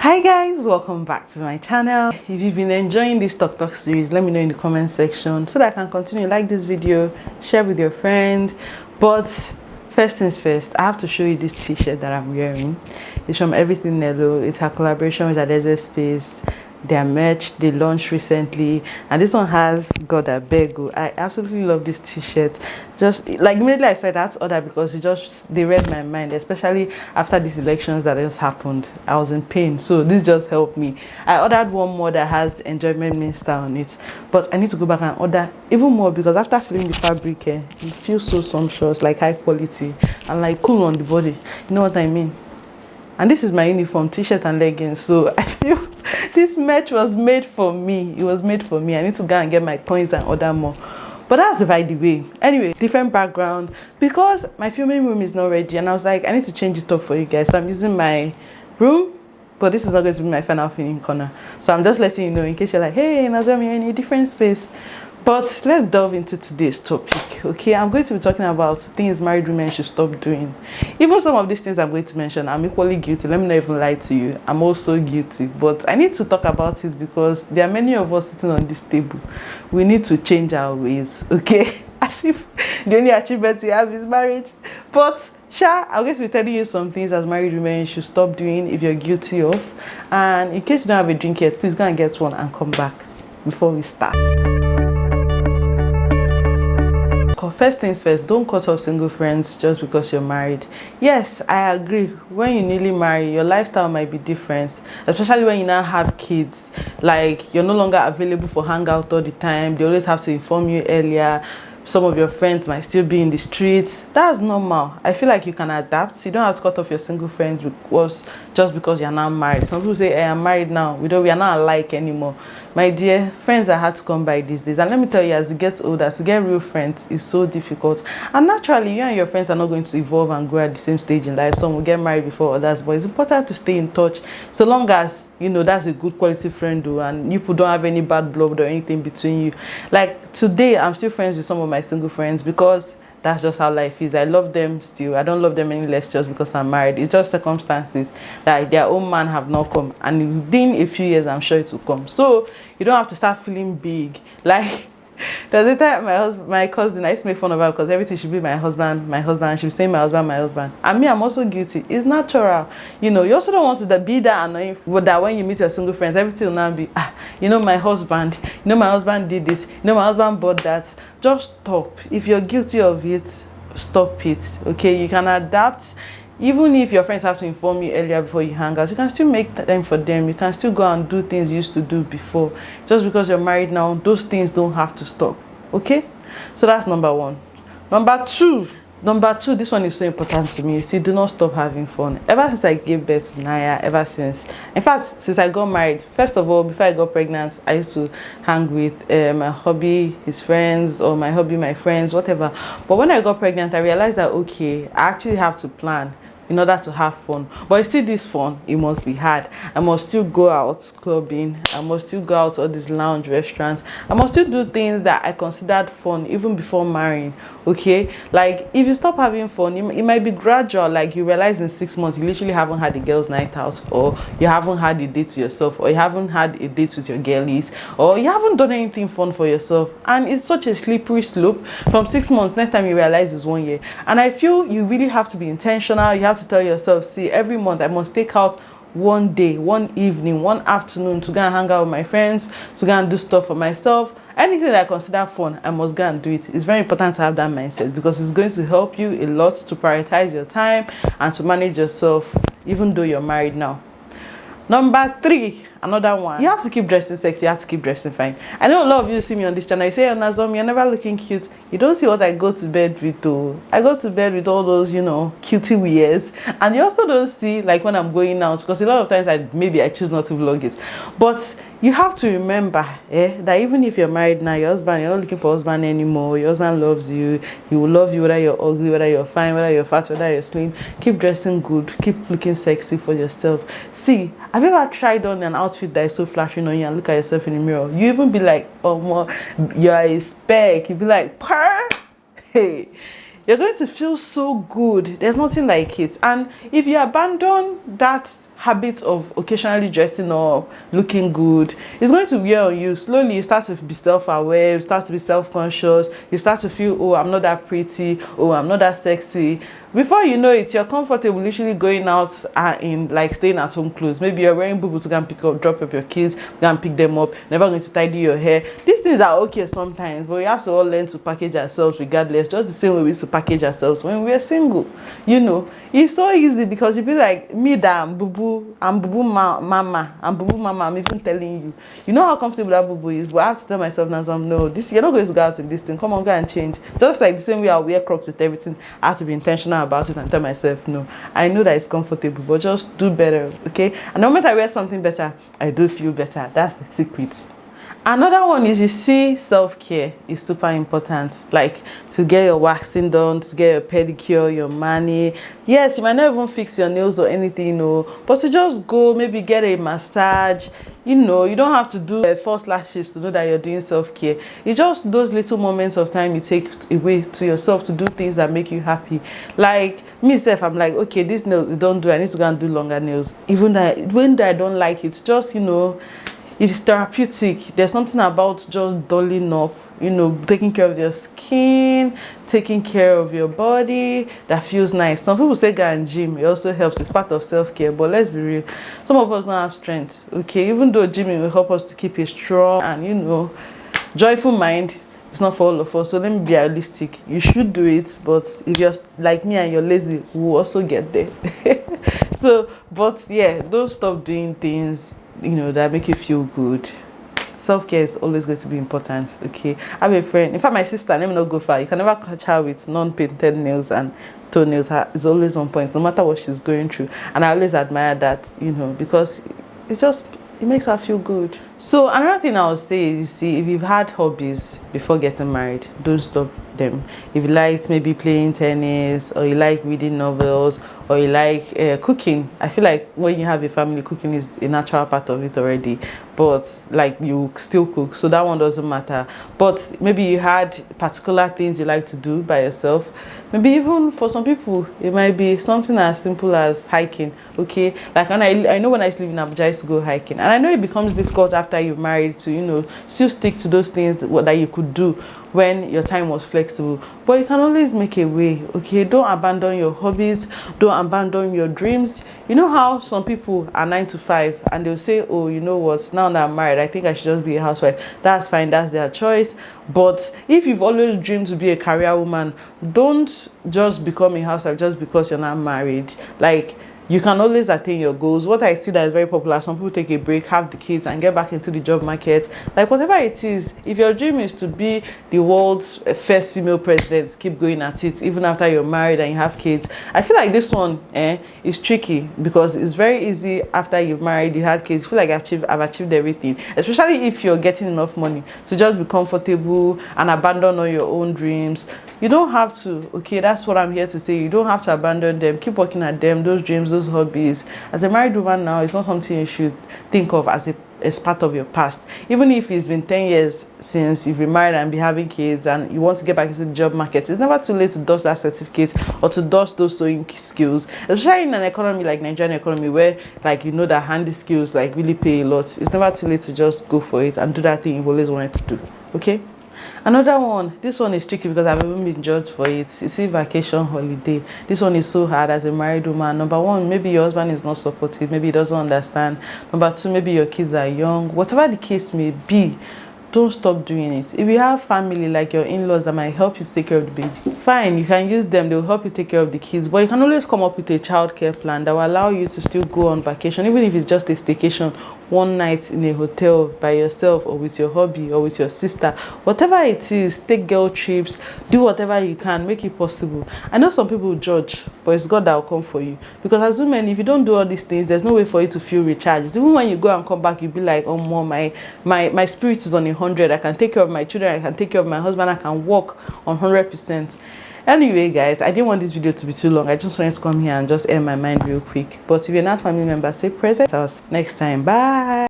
Hi guys, welcome back to my channel. If you've been enjoying this talk series, let me know in the comment section so that I can continue. Like this video, share with your friends. But first things first, I have to show you this t-shirt that I'm wearing. It's from Everything Nello. It's her collaboration with Adeze Space. Their merch they launched recently, and this one has God I beg you. I absolutely love this t-shirt. Just like immediately I saw it, I had to order because they read my mind, especially after these elections that just happened. I was in pain, so this just helped me. I ordered one more that has Enjoyment Minister on it, but I need to go back and order even more because after feeling the fabric, it feels so sumptuous, like high quality and like cool on the body. You know what I mean? And this is my uniform, t-shirt and leggings, so I feel this merch was made for me. It was made for me. I need to go and get my coins and order more. But that's by the way. Anyway, different background because my filming room is not ready, and I was like, I need to change it up for you guys. So I'm using my room, but this is not going to be my final filming corner. So I'm just letting you know in case you're like, hey, Nazom, you're in a different space. But let's delve into today's topic. Okay, I'm going to be talking about things married women should stop doing. Even some of these things I'm going to mention, I'm equally guilty. Let me not even lie to you. I'm also guilty. But I need to talk about it because there are many of us sitting on this table. We need to change our ways. Okay, as if the only achievement we have is marriage. But I'm going to be telling you some things as married women you should stop doing if you're guilty of. And in case you don't have a drink yet, please go and get one and come back before we start. First things first, don't cut off single friends just because you're married. Yes, I agree. When you newly marry, your lifestyle might be different, especially when you now have kids. Like, you're no longer available for hangout all the time. They always have to inform you earlier. Some of your friends might still be in the streets. That's normal. I feel like you can adapt. You don't have to cut off your single friends just because you're now married. Some people say, hey, I'm married now. We are not alike anymore. My dear, friends are hard to come by these days. And let me tell you, as you get older, to get real friends is so difficult. And naturally, you and your friends are not going to evolve and grow at the same stage in life. Some will get married before others. But it's important to stay in touch so long as, you know, that's a good quality friend though, and you don't have any bad blood or anything between you. Like today, I'm still friends with some of my single friends because that's just how life is. I love them still. I don't love them any less just because I'm married. It's just circumstances that their own man have not come, and within a few years I'm sure it will come. So you don't have to start feeling big. Like there's a time my cousin, I used to make fun of her because everything should be my husband, and she was saying my husband. And me, I'm also guilty. It's natural. You know, you also don't want to be that annoying that when you meet your single friends, everything will now be, you know, my husband did this, you know, my husband bought that. Just stop. If you're guilty of it, stop it. Okay, you can adapt. Even if your friends have to inform you earlier before you hang out, you can still make time for them. You can still go and do things you used to do before. Just because you're married now, those things don't have to stop. Okay? So that's number one. Number two, this one is so important to me. See, do not stop having fun. Ever since I gave birth to Naya, in fact, since I got married, first of all, before I got pregnant, I used to hang with my hubby, his friends, or my hubby, my friends, whatever. But when I got pregnant, I realized that, okay, I actually have to plan in order to have fun. But you see, this fun, it must be hard. I must still go out clubbing. I must still go out to all these lounge restaurants. I must still do things that I considered fun even before marrying. Okay, like if you stop having fun, it might be gradual. Like you realize in 6 months you literally haven't had a girls' night out, or you haven't had a date to yourself, or you haven't had a date with your girlies, or you haven't done anything fun for yourself. And it's such a slippery slope. From 6 months, next time you realize is 1 year. And I feel you really have to be intentional. You have to tell yourself, see, every month I must take out one day, one evening, one afternoon to go and hang out with my friends, to go and do stuff for myself. Anything that I consider fun, I must go and do it. It's very important to have that mindset because it's going to help you a lot to prioritize your time and to manage yourself even though you're married now. Number three, another one. You have to keep dressing sexy. You have to keep dressing fine. I know a lot of you see me on this channel. You say, oh, Nazom, you're never looking cute. You don't see what I go to bed with, though. I go to bed with all those, you know, cutie wears. And you also don't see, like, when I'm going out, because a lot of times I choose not to vlog it. But you have to remember that even if you're married now, you're not looking for a husband anymore. Your husband loves you. He will love you whether you're ugly, whether you're fine, whether you're fat, whether you're slim. Keep dressing good. Keep looking sexy for yourself. See, have you ever tried on an outfit that is so flattering on you and look at yourself in the mirror? You even be like, oh, more, you're a speck. You be like, purr. Hey, you're going to feel so good. There's nothing like it. And if you abandon that habit of occasionally dressing up, looking good, it's going to wear on you. Slowly you start to be self-aware, you start to be self-conscious, you start to feel, oh, I'm not that pretty, oh, I'm not that sexy. Before you know it, you're comfortable literally going out in like staying at home clothes. Maybe you're wearing boo to go and drop up your kids, go and pick them up, never going to tidy your hair. These things are okay sometimes, but we have to all learn to package ourselves regardless, just the same way we used to package ourselves when we were single. You know, it's so easy because you be like, me that I'm boo-boo mama, I'm even telling you. You know how comfortable that boo-boo is, but I have to tell myself now, no, this, you're not going to go out in this thing. Come on, go and change. Just like the same way I wear Crocs with everything, I have to be intentional about it and tell myself, no, I know that it's comfortable, but just do better, okay? And the moment I wear something better, I do feel better. That's the secret. Another one is, you see, self-care is super important. Like to get your waxing done, to get your pedicure, your mani. Yes, you might not even fix your nails or anything, you know, but to just go maybe get a massage. You know, you don't have to do false lashes to know that you're doing self-care. It's just those little moments of time you take away to yourself to do things that make you happy. Like myself, I'm like, okay, this nails don't do, I need to go and do longer nails. Even that when I don't like it, just, you know, it's therapeutic. There's something about just dulling up, you know, taking care of your skin, taking care of your body, that feels nice. Some people say go and gym, it also helps, it's part of self-care, but let's be real, some of us don't have strength, okay? Even though gymming will help us to keep a strong and, you know, joyful mind, it's not for all of us. So let me be realistic, you should do it, but if you're like me and you're lazy, we'll also get there. So, but yeah, don't stop doing things, you know, that make you feel good. Self-care is always going to be important, okay? I have a friend, in fact my sister, let me not go far, you can never catch her with non-painted nails and toenails. Her is always on point no matter what she's going through, and I always admire that, you know, because it's just, it makes her feel good. So another thing I would say is, you see, if you've had hobbies before getting married, don't stop them. If you like maybe playing tennis, or you like reading novels, or you like cooking, I feel like when you have a family, cooking is a natural part of it already, but like you still cook, so that one doesn't matter. But maybe you had particular things you like to do by yourself. Maybe even for some people it might be something as simple as hiking, okay? Like, and I know when I used to live in Abuja, I used to go hiking, and I know it becomes difficult after you're married to, you know, still stick to those things that you could do when your time was flexible, but you can always make a way, okay? Don't abandon your hobbies, don't abandon your dreams. You know how some people are 9 to 5 and they'll say, oh, you know what, now that I'm married, I think I should just be a housewife. That's fine, that's their choice. But if you've always dreamed to be a career woman, don't just become a housewife just because you're not married. Like, you can always attain your goals. What I see that is very popular, some people take a break, have the kids, and get back into the job market. Like, whatever it is, if your dream is to be the world's first female president, keep going at it even after you're married and you have kids. I feel like this one is tricky because it's very easy after you've married, you had kids, you feel like I've achieved everything, especially if you're getting enough money to just be comfortable and abandon all your own dreams. You don't have to, okay? That's what I'm here to say. You don't have to abandon them. Keep working at them, those dreams, those hobbies. As a married woman now, it's not something you should think of as part of your past. Even if it's been 10 years since you've been married and be having kids and you want to get back into the job market, it's never too late to dust that certificate or to dust those sewing skills, especially in an economy like Nigerian economy where, like, you know, that handy skills like really pay a lot. It's never too late to just go for it and do that thing you've always wanted to do, okay? Another one, this one is tricky because I've even been judged for it. You see, vacation holiday. This one is so hard as a married woman. Number one, maybe your husband is not supportive, maybe he doesn't understand. Number two, maybe your kids are young. Whatever the case may be, don't stop doing it. If you have family like your in-laws that might help you take care of the baby, fine, you can use them, they'll help you take care of the kids, but you can always come up with a childcare plan that will allow you to still go on vacation, even if it's just a staycation, one night in a hotel by yourself or with your hubby or with your sister, whatever it is. Take girl trips, do whatever you can, make it possible. I know some people judge, but it's God that will come for you, because as women, if you don't do all these things, there's no way for you to feel recharged. Even when you go and come back, you'll be like, oh mom, my spirit is on 100. I can take care of my children, I can take care of my husband, I can work on 100%. Anyway, guys, I didn't want this video to be too long. I just wanted to come here and just air my mind real quick. But if you're not family member, say present. Next time, bye.